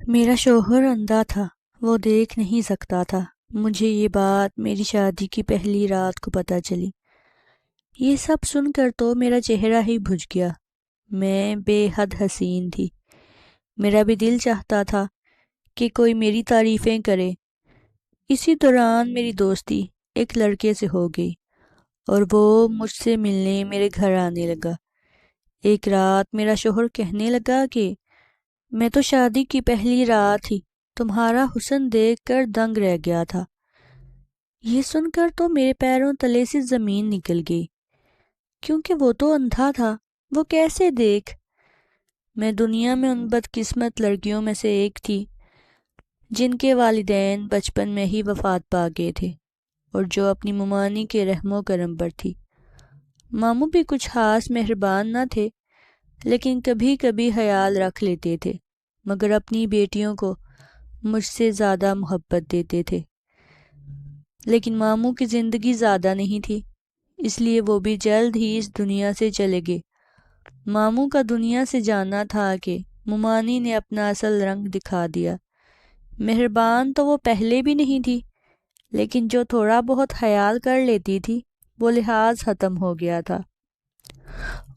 میرا شوہر اندھا تھا، وہ دیکھ نہیں سکتا تھا۔ مجھے یہ بات میری شادی کی پہلی رات کو پتہ چلی۔ یہ سب سن کر تو میرا چہرہ ہی بھج گیا۔ میں بے حد حسین تھی۔ میرا بھی دل چاہتا تھا کہ کوئی میری تعریفیں کرے۔ اسی دوران میری دوستی ایک لڑکے سے ہو گئی اور وہ مجھ سے ملنے میرے گھر آنے لگا۔ ایک رات میرا شوہر کہنے لگا کہ میں تو شادی کی پہلی رات ہی تمہارا حسن دیکھ کر دنگ رہ گیا تھا۔ یہ سن کر تو میرے پیروں تلے سے زمین نکل گئی، کیونکہ وہ تو اندھا تھا، وہ کیسے دیکھ؟ میں دنیا میں ان بدقسمت لڑکیوں میں سے ایک تھی جن کے والدین بچپن میں ہی وفات پا گئے تھے اور جو اپنی ممانی کے رحم و کرم پر تھی۔ ماموں بھی کچھ خاص مہربان نہ تھے، لیکن کبھی کبھی خیال رکھ لیتے تھے، مگر اپنی بیٹیوں کو مجھ سے زیادہ محبت دیتے تھے۔ لیکن ماموں کی زندگی زیادہ نہیں تھی، اس لیے وہ بھی جلد ہی اس دنیا سے چلے گئے۔ ماموں کا دنیا سے جاننا تھا کہ ممانی نے اپنا اصل رنگ دکھا دیا۔ مہربان تو وہ پہلے بھی نہیں تھی، لیکن جو تھوڑا بہت خیال کر لیتی تھی وہ لحاظ ختم ہو گیا تھا،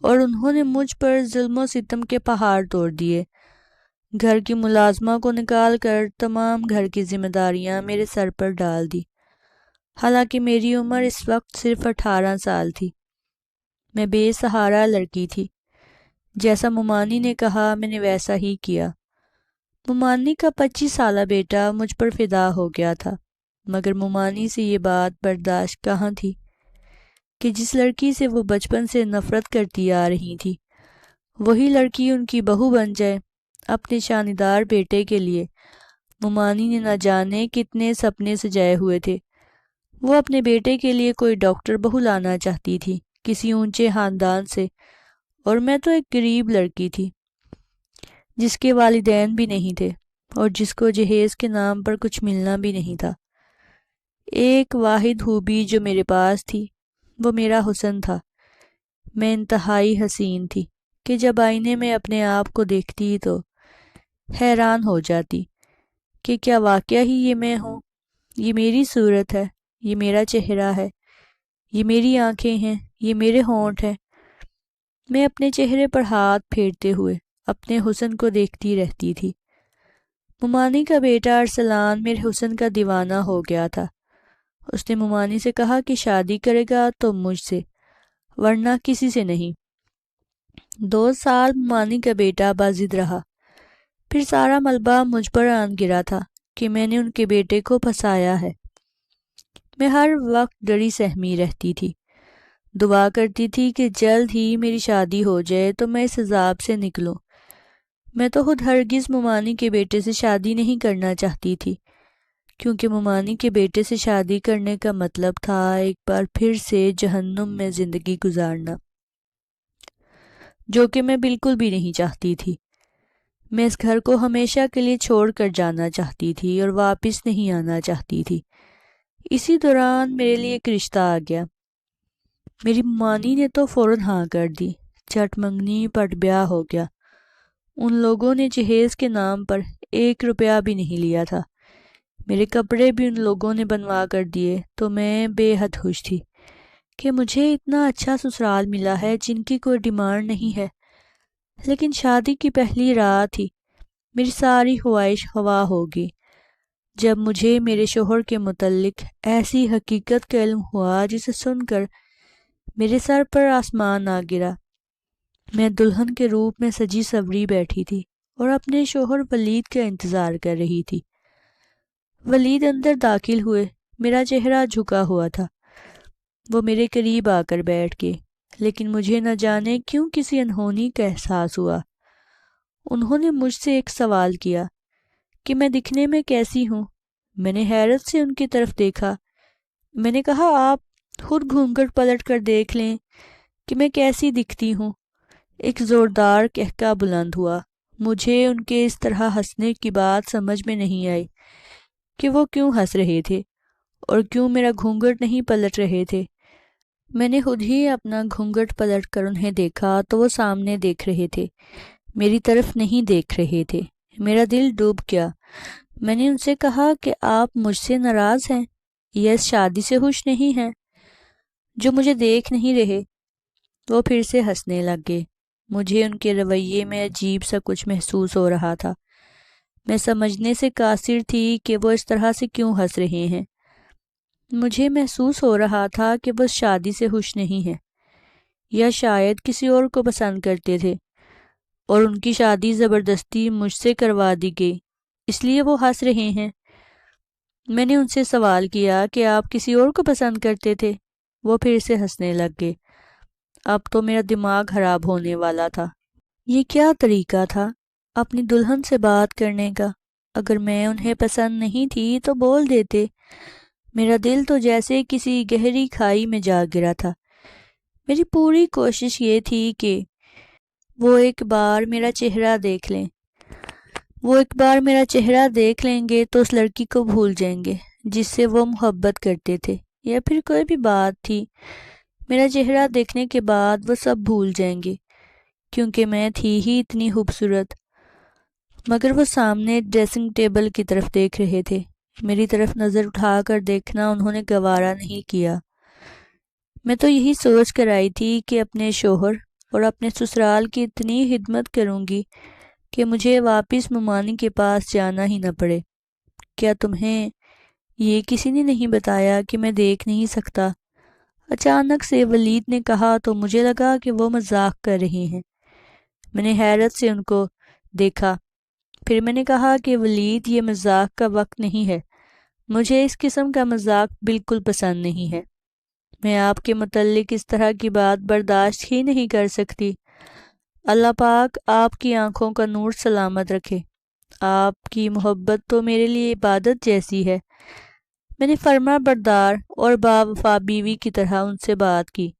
اور انہوں نے مجھ پر ظلم و ستم کے پہاڑ توڑ دیے۔ گھر کی ملازمہ کو نکال کر تمام گھر کی ذمہ داریاں میرے سر پر ڈال دی، حالانکہ میری عمر اس وقت صرف 18 سال تھی۔ میں بے سہارا لڑکی تھی۔ جیسا ممانی نے کہا میں نے ویسا ہی کیا۔ ممانی کا 25 سالہ بیٹا مجھ پر فدا ہو گیا تھا، مگر ممانی سے یہ بات برداشت کہاں تھی کہ جس لڑکی سے وہ بچپن سے نفرت کرتی آ رہی تھی وہی لڑکی ان کی بہو بن جائے۔ اپنے شاندار بیٹے کے لیے ممانی نے نہ جانے کتنے سپنے سجائے ہوئے تھے۔ وہ اپنے بیٹے کے لیے کوئی ڈاکٹر بہو لانا چاہتی تھی، کسی اونچے خاندان سے، اور میں تو ایک غریب لڑکی تھی جس کے والدین بھی نہیں تھے اور جس کو جہیز کے نام پر کچھ ملنا بھی نہیں تھا۔ ایک واحد خوبی جو میرے پاس تھی وہ میرا حسن تھا۔ میں انتہائی حسین تھی کہ جب آئینے میں اپنے آپ کو دیکھتی تو حیران ہو جاتی کہ کیا واقعہ ہی یہ میں ہوں؟ یہ میری صورت ہے، یہ میرا چہرہ ہے، یہ میری آنکھیں ہیں، یہ میرے ہونٹ ہیں۔ میں اپنے چہرے پر ہاتھ پھیرتے ہوئے اپنے حسن کو دیکھتی رہتی تھی۔ ممانی کا بیٹا ارسلان میرے حسن کا دیوانہ ہو گیا تھا۔ اس نے ممانی سے کہا کہ شادی کرے گا تو مجھ سے، ورنہ کسی سے نہیں۔ 2 سال ممانی کا بیٹا باضد رہا، پھر سارا ملبہ مجھ پر آن گرا تھا کہ میں نے ان کے بیٹے کو پھنسایا ہے۔ میں ہر وقت ڈری سہمی رہتی تھی، دعا کرتی تھی کہ جلد ہی میری شادی ہو جائے تو میں اس عذاب سے نکلوں۔ میں تو خود ہرگز ممانی کے بیٹے سے شادی نہیں کرنا چاہتی تھی، کیونکہ ممانی کے بیٹے سے شادی کرنے کا مطلب تھا ایک بار پھر سے جہنم میں زندگی گزارنا، جو کہ میں بالکل بھی نہیں چاہتی تھی۔ میں اس گھر کو ہمیشہ کے لیے چھوڑ کر جانا چاہتی تھی اور واپس نہیں آنا چاہتی تھی۔ اسی دوران میرے لیے ایک رشتہ آ گیا۔ میری ممانی نے تو فوراً ہاں کر دی، جھٹ منگنی پٹ بیاہ ہو گیا۔ ان لوگوں نے جہیز کے نام پر 1 روپیہ بھی نہیں لیا تھا۔ میرے کپڑے بھی ان لوگوں نے بنوا کر دیے، تو میں بے حد خوش تھی کہ مجھے اتنا اچھا سسرال ملا ہے جن کی کوئی ڈیمانڈ نہیں ہے۔ لیکن شادی کی پہلی رات ہی میری ساری خواہش خوا ہوگی جب مجھے میرے شوہر کے متعلق ایسی حقیقت کا علم ہوا جسے سن کر میرے سر پر آسمان آ گرا۔ میں دلہن کے روپ میں سجی سوری بیٹھی تھی اور اپنے شوہر ولید کا انتظار کر رہی تھی۔ ولید اندر داخل ہوئے، میرا چہرہ جھکا ہوا تھا۔ وہ میرے قریب آ کر بیٹھ گئے، لیکن مجھے نہ جانے کیوں کسی انہونی کا احساس ہوا۔ انہوں نے مجھ سے ایک سوال کیا کہ میں دکھنے میں کیسی ہوں۔ میں نے حیرت سے ان کی طرف دیکھا۔ میں نے کہا آپ خود گھونگھٹ پلٹ کر دیکھ لیں کہ میں کیسی دکھتی ہوں۔ ایک زوردار قہقہ بلند ہوا۔ مجھے ان کے اس طرح ہنسنے کی بات سمجھ میں نہیں آئی کہ وہ کیوں ہنس رہے تھے اور کیوں میرا گھونگھٹ نہیں پلٹ رہے تھے۔ میں نے خود ہی اپنا گھونگھٹ پلٹ کر انہیں دیکھا تو وہ سامنے دیکھ رہے تھے، میری طرف نہیں دیکھ رہے تھے۔ میرا دل ڈوب گیا۔ میں نے ان سے کہا کہ آپ مجھ سے ناراض ہیں یا اس شادی سے خوش نہیں ہیں؟ جو مجھے دیکھ نہیں رہے۔ وہ پھر سے ہنسنے لگ گئے۔ مجھے ان کے رویے میں عجیب سا کچھ محسوس ہو رہا تھا۔ میں سمجھنے سے قاصر تھی کہ وہ اس طرح سے کیوں ہنس رہے ہیں۔ مجھے محسوس ہو رہا تھا کہ وہ شادی سے خوش نہیں ہیں، یا شاید کسی اور کو پسند کرتے تھے اور ان کی شادی زبردستی مجھ سے کروا دی گئی، اس لیے وہ ہنس رہے ہیں۔ میں نے ان سے سوال کیا کہ آپ کسی اور کو پسند کرتے تھے؟ وہ پھر سے ہنسنے لگ گئے۔ اب تو میرا دماغ خراب ہونے والا تھا۔ یہ کیا طریقہ تھا اپنی دلہن سے بات کرنے کا؟ اگر میں انہیں پسند نہیں تھی تو بول دیتے۔ میرا دل تو جیسے کسی گہری کھائی میں جا گرا تھا۔ میری پوری کوشش یہ تھی کہ وہ ایک بار میرا چہرہ دیکھ لیں گے تو اس لڑکی کو بھول جائیں گے جس سے وہ محبت کرتے تھے، یا پھر کوئی بھی بات تھی، میرا چہرہ دیکھنے کے بعد وہ سب بھول جائیں گے، کیونکہ میں تھی ہی اتنی خوبصورت۔ مگر وہ سامنے ڈریسنگ ٹیبل کی طرف دیکھ رہے تھے۔ میری طرف نظر اٹھا کر دیکھنا انہوں نے گوارا نہیں کیا۔ میں تو یہی سوچ کر آئی تھی کہ اپنے شوہر اور اپنے سسرال کی اتنی خدمت کروں گی کہ مجھے واپس ممانی کے پاس جانا ہی نہ پڑے۔ کیا تمہیں یہ کسی نے نہیں بتایا کہ میں دیکھ نہیں سکتا؟ اچانک سے ولید نے کہا تو مجھے لگا کہ وہ مذاق کر رہے ہیں۔ میں نے حیرت سے ان کو دیکھا۔ پھر میں نے کہا کہ ولید، یہ مذاق کا وقت نہیں ہے، مجھے اس قسم کا مذاق بالکل پسند نہیں ہے۔ میں آپ کے متعلق اس طرح کی بات برداشت ہی نہیں کر سکتی۔ اللہ پاک آپ کی آنکھوں کا نور سلامت رکھے۔ آپ کی محبت تو میرے لیے عبادت جیسی ہے۔ میں نے فرما بردار اور باوفا بیوی کی طرح ان سے بات کی۔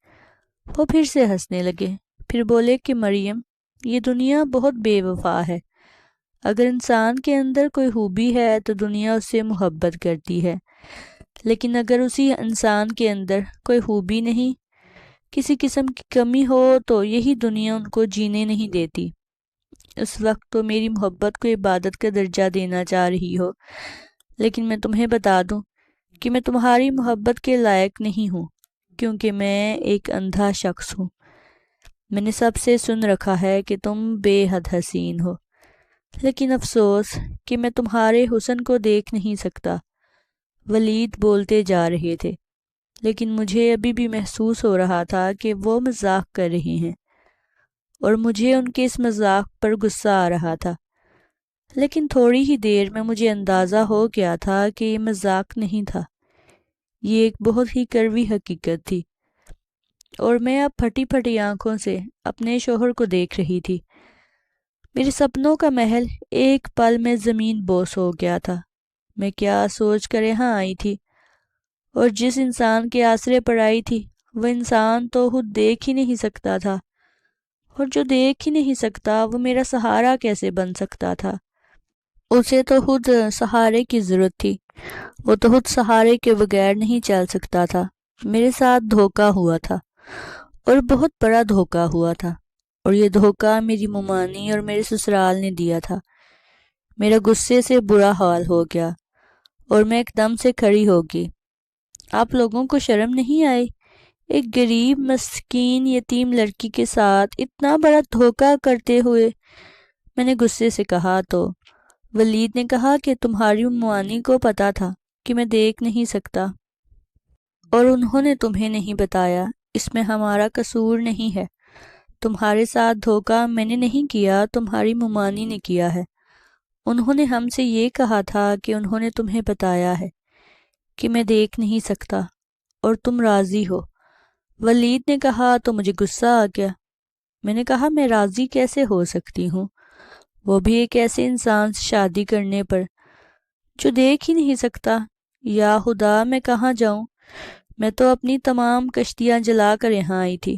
وہ پھر سے ہنسنے لگے، پھر بولے کہ مریم، یہ دنیا بہت بے وفا ہے۔ اگر انسان کے اندر کوئی خوبی ہے تو دنیا اس سے محبت کرتی ہے، لیکن اگر اسی انسان کے اندر کوئی خوبی نہیں، کسی قسم کی کمی ہو، تو یہی دنیا ان کو جینے نہیں دیتی۔ اس وقت تو میری محبت کو عبادت کا درجہ دینا چاہ رہی ہو، لیکن میں تمہیں بتا دوں کہ میں تمہاری محبت کے لائق نہیں ہوں، کیونکہ میں ایک اندھا شخص ہوں۔ میں نے سب سے سن رکھا ہے کہ تم بے حد حسین ہو، لیکن افسوس کہ میں تمہارے حسن کو دیکھ نہیں سکتا۔ ولید بولتے جا رہے تھے، لیکن مجھے ابھی بھی محسوس ہو رہا تھا کہ وہ مذاق کر رہے ہیں، اور مجھے ان کے اس مذاق پر غصہ آ رہا تھا۔ لیکن تھوڑی ہی دیر میں مجھے اندازہ ہو گیا تھا کہ یہ مذاق نہیں تھا، یہ ایک بہت ہی کڑوی حقیقت تھی، اور میں اب پھٹی پھٹی آنکھوں سے اپنے شوہر کو دیکھ رہی تھی۔ میرے سپنوں کا محل ایک پل میں زمین بوس ہو گیا تھا۔ میں کیا سوچ کر یہاں آئی تھی، اور جس انسان کے آسرے پر آئی تھی وہ انسان تو خود دیکھ ہی نہیں سکتا تھا، اور جو دیکھ ہی نہیں سکتا وہ میرا سہارا کیسے بن سکتا تھا؟ اسے تو خود سہارے کی ضرورت تھی، وہ تو خود سہارے کے بغیر نہیں چل سکتا تھا۔ میرے ساتھ دھوکہ ہوا تھا، اور بہت بڑا دھوکہ ہوا تھا، اور یہ دھوکہ میری ممانی اور میرے سسرال نے دیا تھا۔ میرا غصے سے برا حال ہو گیا، اور میں ایک دم سے کھڑی ہو گئی۔ آپ لوگوں کو شرم نہیں آئی؟ ایک غریب مسکین یتیم لڑکی کے ساتھ اتنا بڑا دھوکہ کرتے ہوئے؟ میں نے غصے سے کہا تو ولید نے کہا کہ تمہاری ممانی کو پتا تھا کہ میں دیکھ نہیں سکتا، اور انہوں نے تمہیں نہیں بتایا۔ اس میں ہمارا قصور نہیں ہے۔ تمہارے ساتھ دھوکہ میں نے نہیں کیا، تمہاری ممانی نے کیا ہے۔ انہوں نے ہم سے یہ کہا تھا کہ انہوں نے تمہیں بتایا ہے کہ میں دیکھ نہیں سکتا، اور تم راضی ہو۔ ولید نے کہا تو مجھے غصہ آ گیا۔ میں نے کہا میں راضی کیسے ہو سکتی ہوں، وہ بھی ایک ایسے انسان سے شادی کرنے پر جو دیکھ ہی نہیں سکتا۔ یا خدا، میں کہاں جاؤں؟ میں تو اپنی تمام کشتیاں جلا کر یہاں آئی تھی،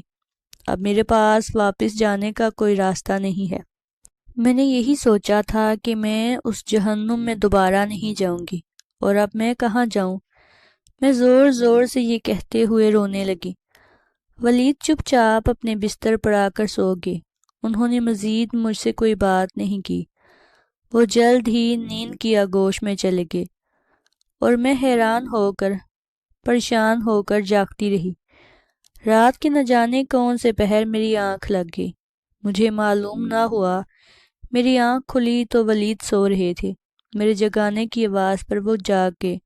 اب میرے پاس واپس جانے کا کوئی راستہ نہیں ہے۔ میں نے یہی سوچا تھا کہ میں اس جہنم میں دوبارہ نہیں جاؤں گی، اور اب میں کہاں جاؤں؟ میں زور زور سے یہ کہتے ہوئے رونے لگی۔ ولید چپ چاپ اپنے بستر پر آ کر سو گئے۔ انہوں نے مزید مجھ سے کوئی بات نہیں کی۔ وہ جلد ہی نیند کی آغوش میں چلے گئے اور میں حیران ہو کر پریشان ہو کر جاگتی رہی۔ رات کے نہ جانے کون سے پہر میری آنکھ لگ گئی۔ مجھے معلوم نہ ہوا، میری آنکھ کھلی تو ولید سو رہے تھے۔ میرے جگانے کی آواز پر وہ جاگ گئے۔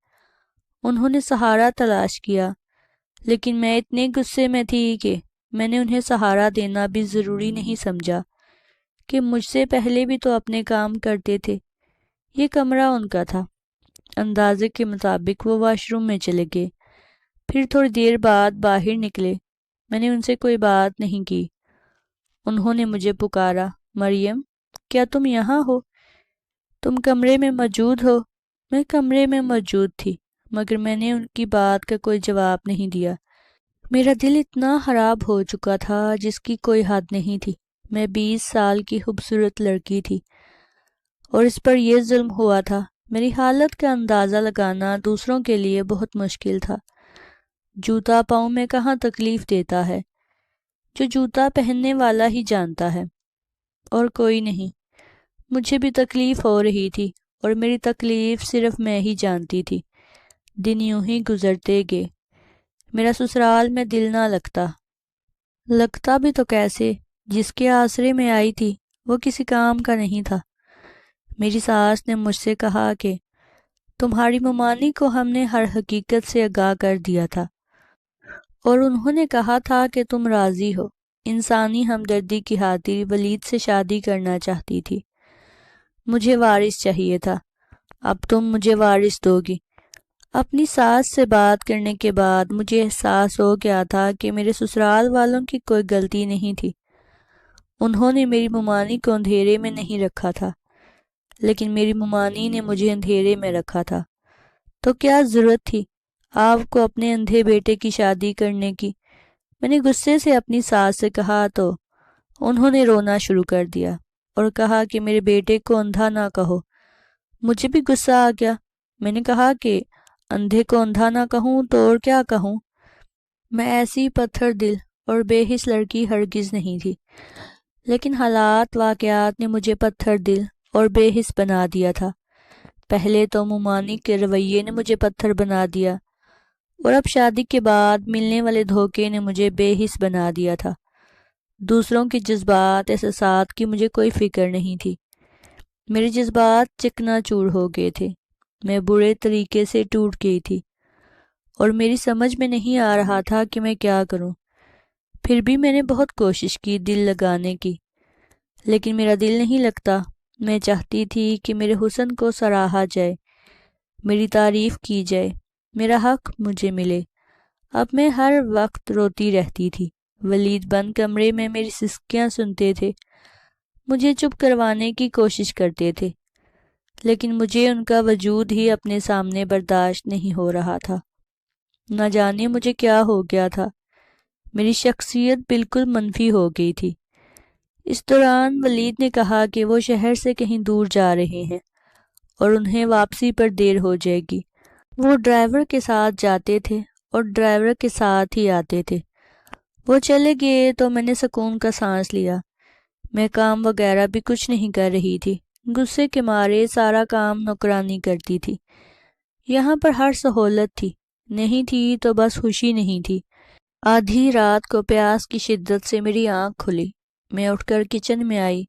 انہوں نے سہارا تلاش کیا، لیکن میں اتنے غصے میں تھی کہ میں نے انہیں سہارا دینا بھی ضروری نہیں سمجھا کہ مجھ سے پہلے بھی تو اپنے کام کرتے تھے۔ یہ کمرہ ان کا تھا۔ اندازے کے مطابق وہ واش روم میں چلے گئے، پھر تھوڑی دیر بعد باہر نکلے۔ میں نے ان سے کوئی بات نہیں کی۔ انہوں نے مجھے پکارا، مریم، کیا تم یہاں ہو؟ تم کمرے میں موجود ہو؟ میں کمرے میں موجود تھی، مگر میں نے ان کی بات کا کوئی جواب نہیں دیا۔ میرا دل اتنا خراب ہو چکا تھا جس کی کوئی حد نہیں تھی۔ میں 20 سال کی خوبصورت لڑکی تھی اور اس پر یہ ظلم ہوا تھا۔ میری حالت کا اندازہ لگانا دوسروں کے لیے بہت مشکل تھا۔ جوتا پاؤں میں کہاں تکلیف دیتا ہے، جو جوتا پہننے والا ہی جانتا ہے، اور کوئی نہیں۔ مجھے بھی تکلیف ہو رہی تھی اور میری تکلیف صرف میں ہی جانتی تھی۔ دن یوں ہی گزرتے گئے۔ میرا سسرال میں دل نہ لگتا بھی تو کیسے؟ جس کے آسرے میں آئی تھی وہ کسی کام کا نہیں تھا۔ میری ساس نے مجھ سے کہا کہ تمہاری ممانی کو ہم نے ہر حقیقت سے آگاہ کر دیا تھا اور انہوں نے کہا تھا کہ تم راضی ہو۔ انسانی ہمدردی کی خاطر ولید سے شادی کرنا چاہتی تھی۔ مجھے وارث چاہیے تھا۔ اب تم مجھے وارث دو گی۔ اپنی ساس سے بات کرنے کے بعد مجھے احساس ہو گیا تھا کہ میرے سسرال والوں کی کوئی غلطی نہیں تھی۔ انہوں نے میری ممانی کو اندھیرے میں نہیں رکھا تھا، لیکن میری ممانی نے مجھے اندھیرے میں رکھا تھا۔ تو کیا ضرورت تھی آپ کو اپنے اندھے بیٹے کی شادی کرنے کی؟ میں نے غصے سے اپنی ساس سے کہا تو انہوں نے رونا شروع کر دیا اور کہا کہ میرے بیٹے کو اندھا نہ کہو۔ مجھے بھی غصہ آ گیا۔ میں نے کہا کہ اندھے کو اندھا نہ کہوں تو اور کیا کہوں؟ میں ایسی پتھر دل اور بے حس لڑکی ہرگز نہیں تھی، لیکن حالات واقعات نے مجھے پتھر دل اور بے حس بنا دیا تھا۔ پہلے تو ممانی کے رویے نے مجھے پتھر بنا دیا، اور اب شادی کے بعد ملنے والے دھوکے نے مجھے بے حس بنا دیا تھا۔ دوسروں کے جذبات احساسات کی مجھے کوئی فکر نہیں تھی۔ میرے جذبات چکنا چور ہو گئے تھے۔ میں برے طریقے سے ٹوٹ گئی تھی اور میری سمجھ میں نہیں آ رہا تھا کہ میں کیا کروں۔ پھر بھی میں نے بہت کوشش کی دل لگانے کی، لیکن میرا دل نہیں لگتا۔ میں چاہتی تھی کہ میرے حسن کو سراہا جائے، میری تعریف کی جائے، میرا حق مجھے ملے۔ اب میں ہر وقت روتی رہتی تھی۔ ولید بند کمرے میں میری سسکیاں سنتے تھے، مجھے چپ کروانے کی کوشش کرتے تھے، لیکن مجھے ان کا وجود ہی اپنے سامنے برداشت نہیں ہو رہا تھا۔ نہ جانے مجھے کیا ہو گیا تھا، میری شخصیت بالکل منفی ہو گئی تھی۔ اس دوران ولید نے کہا کہ وہ شہر سے کہیں دور جا رہے ہیں اور انہیں واپسی پر دیر ہو جائے گی۔ وہ ڈرائیور کے ساتھ جاتے تھے اور ڈرائیور کے ساتھ ہی آتے تھے۔ وہ چلے گئے تو میں نے سکون کا سانس لیا۔ میں کام وغیرہ بھی کچھ نہیں کر رہی تھی، غصے کے مارے سارا کام نوکرانی کرتی تھی۔ یہاں پر ہر سہولت تھی، نہیں تھی تو بس خوشی نہیں تھی۔ آدھی رات کو پیاس کی شدت سے میری آنکھ کھلی۔ میں اٹھ کر کچن میں آئی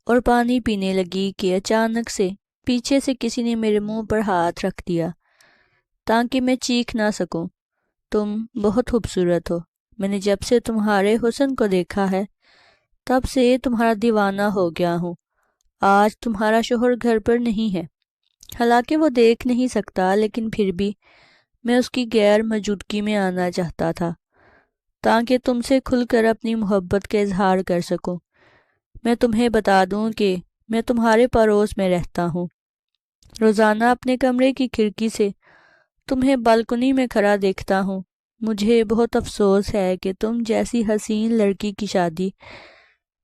اور پانی پینے لگی کہ اچانک سے پیچھے سے کسی نے میرے منہ پر ہاتھ رکھ دیا تاکہ میں چیخ نہ سکوں۔ تم بہت خوبصورت ہو۔ میں نے جب سے تمہارے حسن کو دیکھا ہے تب سے تمہارا دیوانہ ہو گیا ہوں۔ آج تمہارا شوہر گھر پر نہیں ہے، حالانکہ وہ دیکھ نہیں سکتا، لیکن پھر بھی میں اس کی غیر موجودگی میں آنا چاہتا تھا تاکہ تم سے کھل کر اپنی محبت کا اظہار کر سکوں۔ میں تمہیں بتا دوں کہ میں تمہارے پڑوس میں رہتا ہوں۔ روزانہ اپنے کمرے کی کھڑکی سے تمہیں بالکنی میں کھڑا دیکھتا ہوں۔ مجھے بہت افسوس ہے کہ تم جیسی حسین لڑکی کی شادی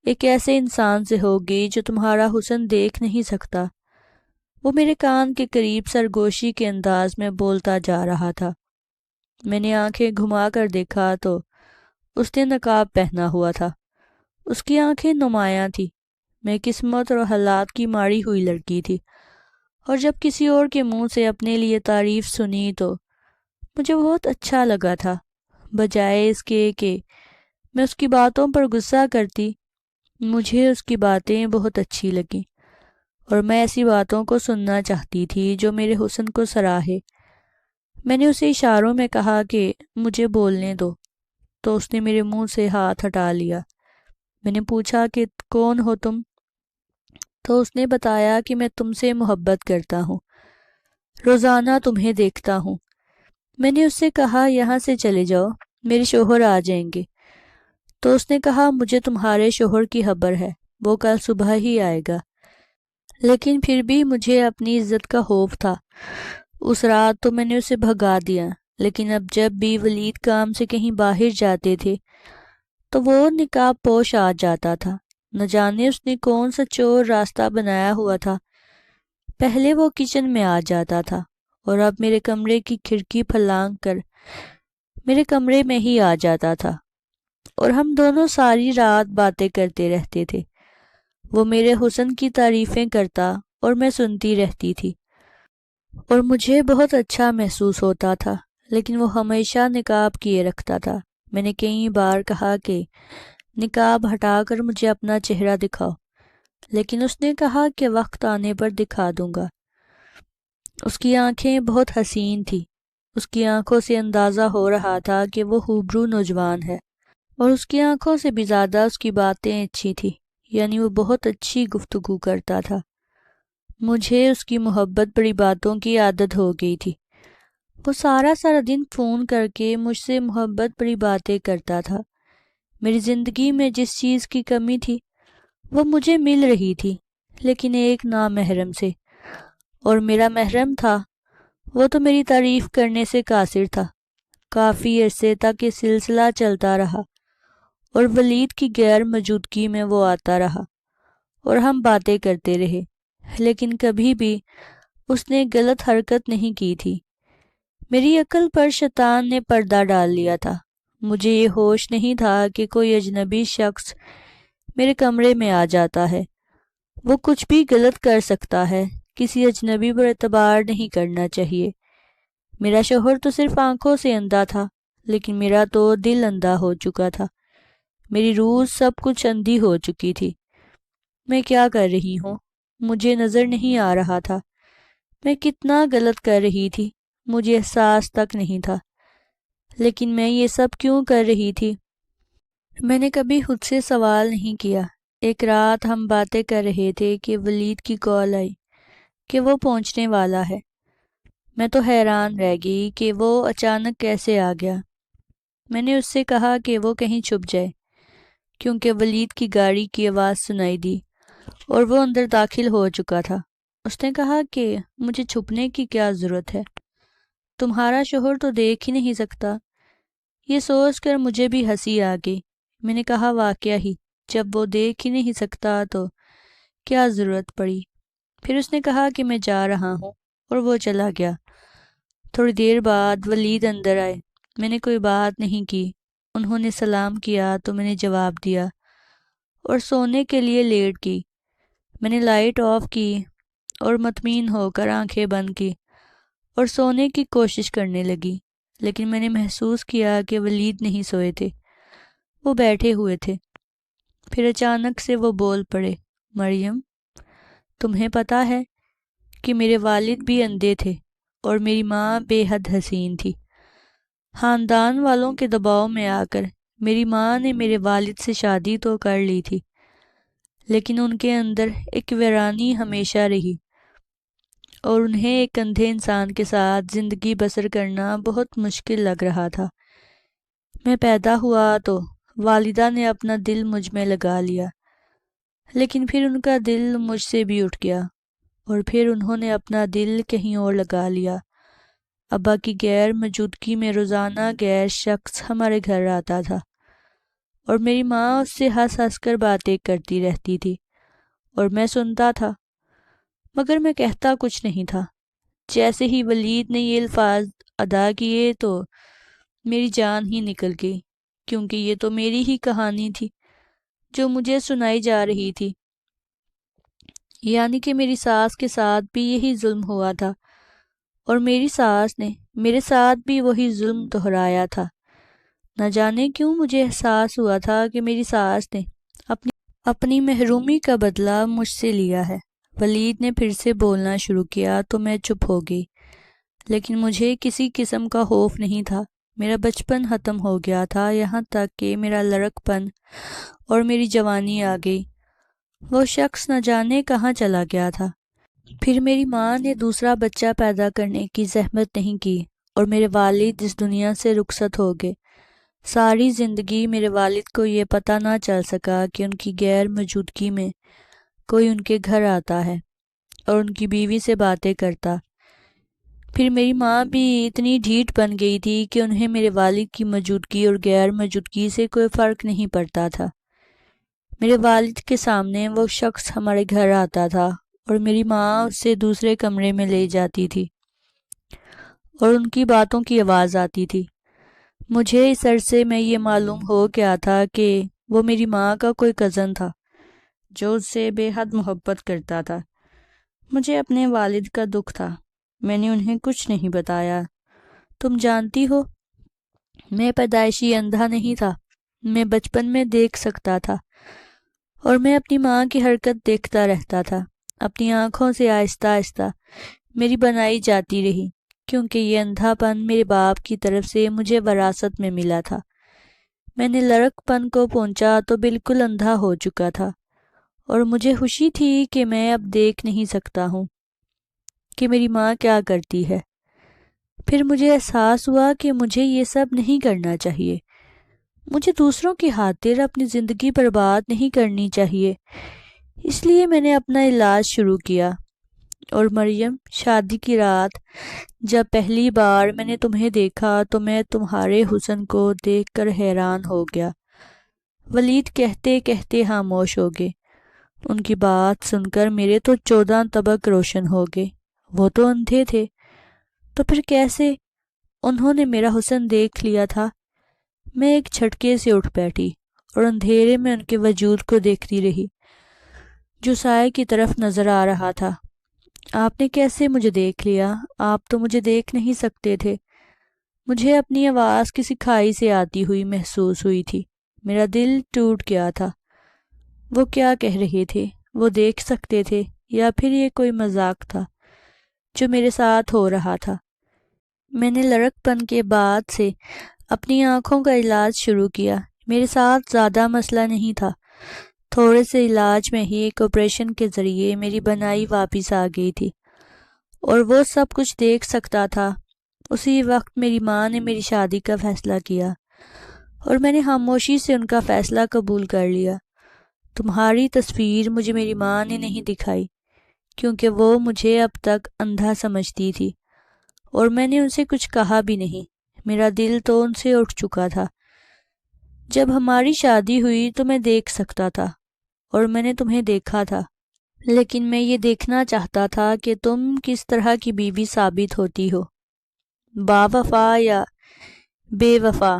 ایک ایسے انسان سے ہوگی جو تمہارا حسن دیکھ نہیں سکتا۔ وہ میرے کان کے قریب سرگوشی کے انداز میں بولتا جا رہا تھا۔ میں نے آنکھیں گھما کر دیکھا تو اس نے نقاب پہنا ہوا تھا۔ اس کی آنکھیں نمایاں تھی، میں قسمت اور حالات کی ماری ہوئی لڑکی تھی، اور جب کسی اور کے منہ سے اپنے لیے تعریف سنی تو مجھے بہت اچھا لگا تھا۔ بجائے اس کے کہ میں اس کی باتوں پر غصہ کرتی، مجھے اس کی باتیں بہت اچھی لگیں، اور میں ایسی باتوں کو سننا چاہتی تھی جو میرے حسن کو سراہے۔ میں نے اسے اشاروں میں کہا کہ مجھے بولنے دو، تو اس نے میرے منہ سے ہاتھ ہٹا لیا۔ میں نے پوچھا کہ کون ہو تم؟ تو اس نے بتایا کہ میں تم سے محبت کرتا ہوں، روزانہ تمہیں دیکھتا ہوں۔ میں نے اس سے کہا یہاں سے چلے جاؤ، میرے شوہر آ جائیں گے۔ تو اس نے کہا مجھے تمہارے شوہر کی خبر ہے، وہ کل صبح ہی آئے گا۔ لیکن پھر بھی مجھے اپنی عزت کا خوف تھا۔ اس رات تو میں نے اسے بھگا دیا، لیکن اب جب بھی ولید کام سے کہیں باہر جاتے تھے تو وہ نقاب پوش آ جاتا تھا۔ نہ جانے اس نے کون سا چور راستہ بنایا ہوا تھا۔ پہلے وہ کچن میں آ جاتا تھا، اور اب میرے کمرے کی کھڑکی پھلانگ کر میرے کمرے میں ہی آ جاتا تھا، اور ہم دونوں ساری رات باتیں کرتے رہتے تھے۔ وہ میرے حسن کی تعریفیں کرتا اور میں سنتی رہتی تھی، اور مجھے بہت اچھا محسوس ہوتا تھا، لیکن وہ ہمیشہ نقاب کیے رکھتا تھا۔ میں نے کئی بار کہا کہ نقاب ہٹا کر مجھے اپنا چہرہ دکھاؤ، لیکن اس نے کہا کہ وقت آنے پر دکھا دوں گا۔ اس کی آنکھیں بہت حسین تھیں، اس کی آنکھوں سے اندازہ ہو رہا تھا کہ وہ خوبرو نوجوان ہے، اور اس کی آنکھوں سے بھی زیادہ اس کی باتیں اچھی تھیں، یعنی وہ بہت اچھی گفتگو کرتا تھا۔ مجھے اس کی محبت بڑی باتوں کی عادت ہو گئی تھی۔ وہ سارا دن فون کر کے مجھ سے محبت بڑی باتیں کرتا تھا۔ میری زندگی میں جس چیز کی کمی تھی وہ مجھے مل رہی تھی، لیکن ایک نامحرم سے، اور میرا محرم تھا وہ تو میری تعریف کرنے سے قاصر تھا۔ کافی عرصے تک یہ سلسلہ چلتا رہا، اور ولید کی غیر موجودگی میں وہ آتا رہا اور ہم باتیں کرتے رہے، لیکن کبھی بھی اس نے غلط حرکت نہیں کی تھی۔ میری عقل پر شیطان نے پردہ ڈال لیا تھا۔ مجھے یہ ہوش نہیں تھا کہ کوئی اجنبی شخص میرے کمرے میں آ جاتا ہے، وہ کچھ بھی غلط کر سکتا ہے، کسی اجنبی پر اعتبار نہیں کرنا چاہیے۔ میرا شوہر تو صرف آنکھوں سے اندھا تھا، لیکن میرا تو دل اندھا ہو چکا تھا۔ میری روح سب کچھ اندھی ہو چکی تھی۔ میں کیا کر رہی ہوں مجھے نظر نہیں آ رہا تھا۔ میں کتنا غلط کر رہی تھی مجھے احساس تک نہیں تھا، لیکن میں یہ سب کیوں کر رہی تھی؟ میں نے کبھی خود سے سوال نہیں کیا۔ ایک رات ہم باتیں کر رہے تھے کہ ولید کی کال آئی کہ وہ پہنچنے والا ہے۔ میں تو حیران رہ گئی کہ وہ اچانک کیسے آ گیا۔ میں نے اس سے کہا کہ وہ کہیں چھپ جائے، کیونکہ ولید کی گاڑی کی آواز سنائی دی اور وہ اندر داخل ہو چکا تھا۔ اس نے کہا کہ مجھے چھپنے کی کیا ضرورت ہے، تمہارا شوہر تو دیکھ ہی نہیں سکتا۔ یہ سوچ کر مجھے بھی ہنسی آ گئی۔ میں نے کہا واقعہ ہی، جب وہ دیکھ ہی نہیں سکتا تو کیا ضرورت پڑی۔ پھر اس نے کہا کہ میں جا رہا ہوں، اور وہ چلا گیا۔ تھوڑی دیر بعد ولید اندر آئے۔ میں نے کوئی بات نہیں کی۔ انہوں نے سلام کیا تو میں نے جواب دیا اور سونے کے لیے لیٹ گئی۔ میں نے لائٹ آف کی اور مطمئن ہو کر آنکھیں بند کی اور سونے کی کوشش کرنے لگی، لیکن میں نے محسوس کیا کہ ولید نہیں سوئے تھے، وہ بیٹھے ہوئے تھے۔ پھر اچانک سے وہ بول پڑے، مریم، تمہیں پتہ ہے کہ میرے والد بھی اندھے تھے اور میری ماں بے حد حسین تھی۔ خاندان والوں کے دباؤ میں آ کر میری ماں نے میرے والد سے شادی تو کر لی تھی، لیکن ان کے اندر ایک ویرانی ہمیشہ رہی، اور انہیں ایک اندھے انسان کے ساتھ زندگی بسر کرنا بہت مشکل لگ رہا تھا۔ میں پیدا ہوا تو والدہ نے اپنا دل مجھ میں لگا لیا، لیکن پھر ان کا دل مجھ سے بھی اٹھ گیا، اور پھر انہوں نے اپنا دل کہیں اور لگا لیا۔ ابا کی غیر موجودگی میں روزانہ غیر شخص ہمارے گھر آتا تھا، اور میری ماں اس سے ہنس ہنس کر باتیں کرتی رہتی تھی، اور میں سنتا تھا، مگر میں کہتا کچھ نہیں تھا۔ جیسے ہی ولید نے یہ الفاظ ادا کیے تو میری جان ہی نکل گئی، کیونکہ یہ تو میری ہی کہانی تھی جو مجھے سنائی جا رہی تھی۔ یعنی کہ میری ساس کے ساتھ بھی یہی ظلم ہوا تھا، اور میری ساس نے میرے ساتھ بھی وہی ظلم دہرایا تھا۔ نہ جانے کیوں مجھے احساس ہوا تھا کہ میری ساس نے اپنی محرومی کا بدلہ مجھ سے لیا ہے۔ ولید نے پھر سے بولنا شروع کیا تو میں چپ ہو گئی، لیکن مجھے کسی قسم کا خوف نہیں تھا۔ میرا بچپن ختم ہو گیا تھا، یہاں تک کہ میرا لڑک پن اور میری جوانی آ گئی۔ وہ شخص نہ جانے کہاں چلا گیا تھا۔ پھر میری ماں نے دوسرا بچہ پیدا کرنے کی زحمت نہیں کی، اور میرے والد اس دنیا سے رخصت ہو گئے۔ ساری زندگی میرے والد کو یہ پتہ نہ چل سکا کہ ان کی غیر موجودگی میں کوئی ان کے گھر آتا ہے اور ان کی بیوی سے باتیں کرتا۔ پھر میری ماں بھی اتنی ڈھیٹ بن گئی تھی کہ انہیں میرے والد کی موجودگی اور غیر موجودگی سے کوئی فرق نہیں پڑتا تھا۔ میرے والد کے سامنے وہ شخص ہمارے گھر آتا تھا اور میری ماں اسے دوسرے کمرے میں لے جاتی تھی اور ان کی باتوں کی آواز آتی تھی۔ مجھے اس عرصے میں یہ معلوم ہو گیا تھا کہ وہ میری ماں کا کوئی کزن تھا جو اس سے بے حد محبت کرتا تھا۔ مجھے اپنے والد کا دکھ تھا، میں نے انہیں کچھ نہیں بتایا۔ تم جانتی ہو، میں پیدائشی اندھا نہیں تھا، میں بچپن میں دیکھ سکتا تھا، اور میں اپنی ماں کی حرکت دیکھتا رہتا تھا۔ اپنی آنکھوں سے آہستہ آہستہ میری بنائی جاتی رہی، کیونکہ یہ اندھا پن میرے باپ کی طرف سے مجھے وراثت میں ملا تھا۔ میں نے لڑک پن کو پہنچا تو بالکل اندھا ہو چکا تھا، اور مجھے خوشی تھی کہ میں اب دیکھ نہیں سکتا ہوں کہ میری ماں کیا کرتی ہے۔ پھر مجھے احساس ہوا کہ مجھے یہ سب نہیں کرنا چاہیے، مجھے دوسروں کی خاطر اپنی زندگی برباد نہیں کرنی چاہیے۔ اس لیے میں نے اپنا علاج شروع کیا۔ اور مریم، شادی کی رات جب پہلی بار میں نے تمہیں دیکھا تو میں تمہارے حسن کو دیکھ کر حیران ہو گیا۔ ولید کہتے کہتے خاموش ہو گئے۔ ان کی بات سن کر میرے تو 14 طبق روشن ہو گئے۔ وہ تو اندھے تھے، تو پھر کیسے انہوں نے میرا حسن دیکھ لیا تھا؟ میں ایک جھٹکے سے اٹھ بیٹھی اور اندھیرے میں ان کے وجود کو دیکھتی رہی جو سائے کی طرف نظر آ رہا تھا۔ آپ نے کیسے مجھے دیکھ لیا؟ آپ تو مجھے دیکھ نہیں سکتے تھے۔ مجھے اپنی آواز کسی کھائی سے آتی ہوئی محسوس ہوئی تھی۔ میرا دل ٹوٹ گیا تھا۔ وہ کیا کہہ رہے تھے؟ وہ دیکھ سکتے تھے، یا پھر یہ کوئی مذاق تھا جو میرے ساتھ ہو رہا تھا؟ میں نے لڑک پن کے بعد سے اپنی آنکھوں کا علاج شروع کیا۔ میرے ساتھ زیادہ مسئلہ نہیں تھا، تھوڑے سے علاج میں ہی ایک آپریشن کے ذریعے میری بنائی واپس آ گئی تھی، اور وہ سب کچھ دیکھ سکتا تھا۔ اسی وقت میری ماں نے میری شادی کا فیصلہ کیا، اور میں نے خاموشی سے ان کا فیصلہ قبول کر لیا۔ تمہاری تصویر مجھے میری ماں نے نہیں دکھائی، کیونکہ وہ مجھے اب تک اندھا سمجھتی تھی، اور میں نے ان سے کچھ کہا بھی نہیں۔ میرا دل تو ان سے اٹھ چکا تھا۔ جب ہماری شادی ہوئی تو میں دیکھ سکتا تھا، اور میں نے تمہیں دیکھا تھا، لیکن میں یہ دیکھنا چاہتا تھا کہ تم کس طرح کی بیوی ثابت ہوتی ہو، با وفا یا بے وفا،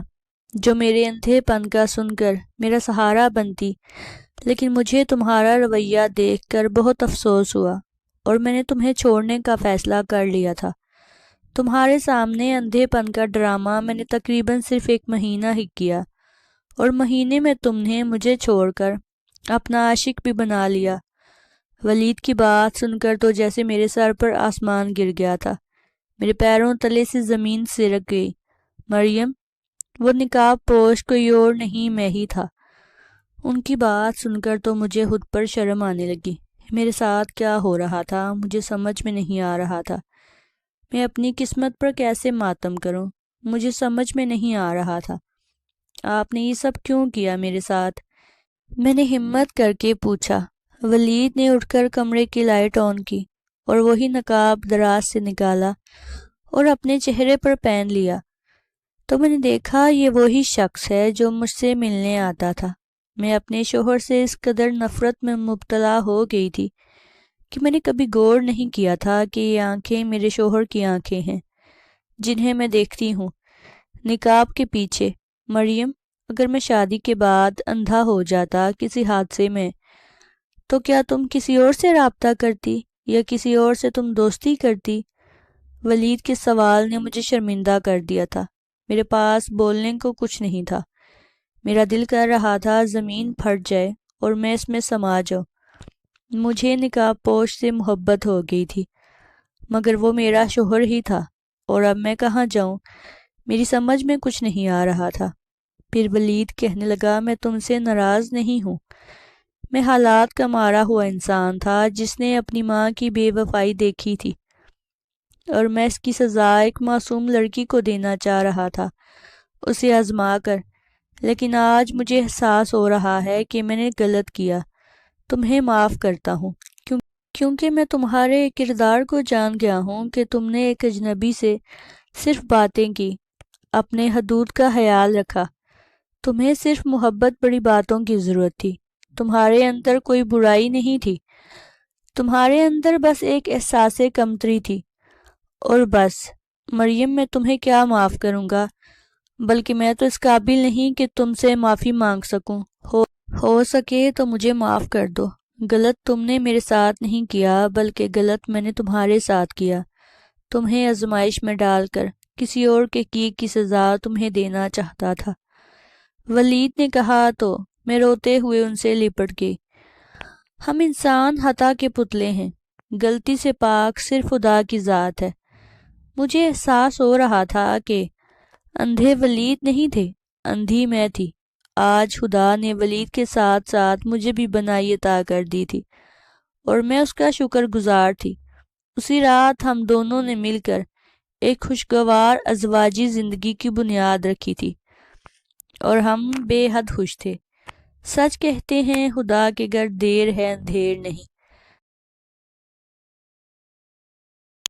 جو میرے اندھے پن کا سن کر میرا سہارا بنتی۔ لیکن مجھے تمہارا رویہ دیکھ کر بہت افسوس ہوا، اور میں نے تمہیں چھوڑنے کا فیصلہ کر لیا تھا۔ تمہارے سامنے اندھے پن کا ڈرامہ میں نے تقریباً صرف 1 مہینہ ہی کیا، اور مہینے میں تم نے مجھے چھوڑ کر اپنا عاشق بھی بنا لیا۔ ولید کی بات سن کر تو جیسے میرے سر پر آسمان گر گیا تھا، میرے پیروں تلے سے زمین سرک گئی۔ مریم، وہ نقاب پوش کوئی اور نہیں، میں ہی تھا۔ ان کی بات سن کر تو مجھے خود پر شرم آنے لگی۔ میرے ساتھ کیا ہو رہا تھا مجھے سمجھ میں نہیں آ رہا تھا۔ میں اپنی قسمت پر کیسے ماتم کروں، مجھے سمجھ میں نہیں آ رہا تھا۔ آپ نے یہ سب کیوں کیا میرے ساتھ؟ میں نے ہمت کر کے پوچھا۔ ولید نے اٹھ کر کمرے کی لائٹ آن کی اور وہی نقاب دراز سے نکالا اور اپنے چہرے پر پہن لیا، تو میں نے دیکھا یہ وہی شخص ہے جو مجھ سے ملنے آتا تھا۔ میں اپنے شوہر سے اس قدر نفرت میں مبتلا ہو گئی تھی کہ میں نے کبھی غور نہیں کیا تھا کہ یہ آنکھیں میرے شوہر کی آنکھیں ہیں جنہیں میں دیکھتی ہوں نقاب کے پیچھے۔ مریم، اگر میں شادی کے بعد اندھا ہو جاتا کسی حادثے میں تو کیا تم کسی اور سے رابطہ کرتی یا کسی اور سے تم دوستی کرتی؟ ولید کے سوال نے مجھے شرمندہ کر دیا تھا۔ میرے پاس بولنے کو کچھ نہیں تھا۔ میرا دل کر رہا تھا زمین پھٹ جائے اور میں اس میں سما جاؤں۔ مجھے نقاب پوش سے محبت ہو گئی تھی، مگر وہ میرا شوہر ہی تھا، اور اب میں کہاں جاؤں؟ میری سمجھ میں کچھ نہیں آ رہا تھا۔ پھر ولید کہنے لگا، میں تم سے ناراض نہیں ہوں۔ میں حالات کا مارا ہوا انسان تھا جس نے اپنی ماں کی بے وفائی دیکھی تھی، اور میں اس کی سزا ایک معصوم لڑکی کو دینا چاہ رہا تھا، اسے آزما کر۔ لیکن آج مجھے احساس ہو رہا ہے کہ میں نے غلط کیا۔ تمہیں معاف کرتا ہوں کیونکہ میں تمہارے کردار کو جان گیا ہوں کہ تم نے ایک اجنبی سے صرف باتیں کی، اپنے حدود کا خیال رکھا۔ تمہیں صرف محبت بڑی باتوں کی ضرورت تھی۔ تمہارے اندر کوئی برائی نہیں تھی، تمہارے اندر بس ایک احساس کمتری تھی، اور بس۔ مریم، میں تمہیں کیا معاف کروں گا، بلکہ میں تو اس قابل نہیں کہ تم سے معافی مانگ سکوں۔ ہو سکے تو مجھے معاف کر دو۔ غلط تم نے میرے ساتھ نہیں کیا، بلکہ غلط میں نے تمہارے ساتھ کیا۔ تمہیں آزمائش میں ڈال کر کسی اور کے کیے کی سزا تمہیں دینا چاہتا تھا۔ ولید نے کہا تو میں روتے ہوئے ان سے لپٹ گئی۔ ہم انسان خطا کے پتلے ہیں، غلطی سے پاک صرف خدا کی ذات ہے۔ مجھے احساس ہو رہا تھا کہ اندھے ولید نہیں تھے، اندھی میں تھی۔ آج خدا نے ولید کے ساتھ ساتھ مجھے بھی بنائی عطا کر دی تھی، اور میں اس کا شکر گزار تھی۔ اسی رات ہم دونوں نے مل کر ایک خوشگوار ازواجی زندگی کی بنیاد رکھی تھی، اور ہم بے حد خوش تھے۔ سچ کہتے ہیں، خدا کے گھر دیر ہے اندھیر نہیں۔